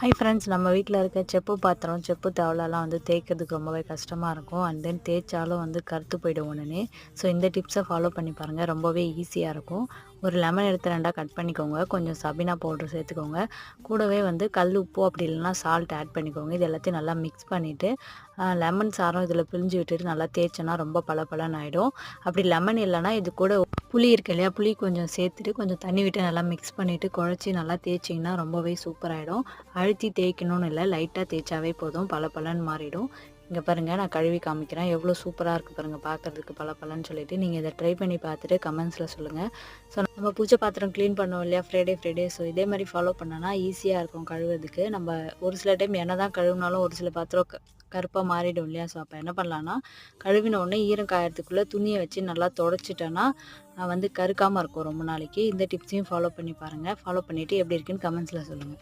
Hi friends, நம்ம வீட்டில் இருக்க செப்பு பாத்திரம், செப்பு தவளைலாம் வந்து தேய்க்கிறதுக்கு ரொம்பவே கஷ்டமாக இருக்கும். அண்ட் தென் தேய்ச்சாலும் வந்து கருத்து போயிடும் உடனே. ஸோ இந்த டிப்ஸை ஃபாலோ பண்ணி பாருங்கள், ரொம்பவே ஈஸியாக இருக்கும். ஒரு லெமன் எடுத்து ரெண்டாக கட் பண்ணிக்கோங்க, கொஞ்சம் சபீனா பவுடர் சேர்த்துக்கோங்க, கூடவே வந்து கல் உப்பு அப்படி இல்லைன்னா சால்ட் ஆட் பண்ணிக்கோங்க. இது எல்லாத்தையும் நல்லா மிக்ஸ் பண்ணிவிட்டு லெமன் சாரம் இதில் பிழிஞ்சு விட்டுட்டு நல்லா தேய்ச்சோன்னா ரொம்ப பளபளன்னு ஆகிடும். அப்படி லெமன் இல்லைன்னா இது கூட புளி இருக்கு இல்லையா, புளி கொஞ்சம் சேர்த்துட்டு கொஞ்சம் தண்ணி விட்டு நல்லா மிக்ஸ் பண்ணிவிட்டு குழச்சி நல்லா தேய்ச்சிங்கன்னா ரொம்பவே சூப்பராகிடும். அழுத்தி தேய்க்கணும்னு இல்லை, லைட்டாக தேய்ச்சாவே போதும், பளபளன்னு மாறிடும். இங்கே பாருங்கள், நான் கழுவி காமிக்கிறேன், எவ்வளோ சூப்பராக இருக்குது பாருங்கள் பார்க்குறதுக்கு பளபளன்னு சொல்லிட்டு. நீங்கள் இதை ட்ரை பண்ணி பார்த்துட்டு கமெண்ட்ஸில் சொல்லுங்கள். ஸோ நம்ம பூஜை பாத்திரம் க்ளீன் பண்ணுவோம் இல்லையா, ஃப்ரைடே. ஸோ இதே மாதிரி ஃபாலோ பண்ணோன்னா ஈஸியாக இருக்கும் கழுவுறதுக்கு. நம்ம ஒரு சில டைம் என்ன தான் கழுவினாலும் ஒரு சில பாத்திரம் கருப்பாக மாறிடும் இல்லையா. ஸோ அப்போ என்ன பண்ணலான்னா, கழுவின உடனே ஈரம் காயறதுக்குள்ளே துணியை வச்சு நல்லா தொடச்சிட்டோன்னா வந்து கருக்காமல் இருக்கும் ரொம்ப நாளைக்கு. இந்த டிப்ஸையும் ஃபாலோ பண்ணி பாருங்கள். ஃபாலோ பண்ணிவிட்டு எப்படி இருக்குன்னு கமெண்ட்ஸில் சொல்லுங்கள்.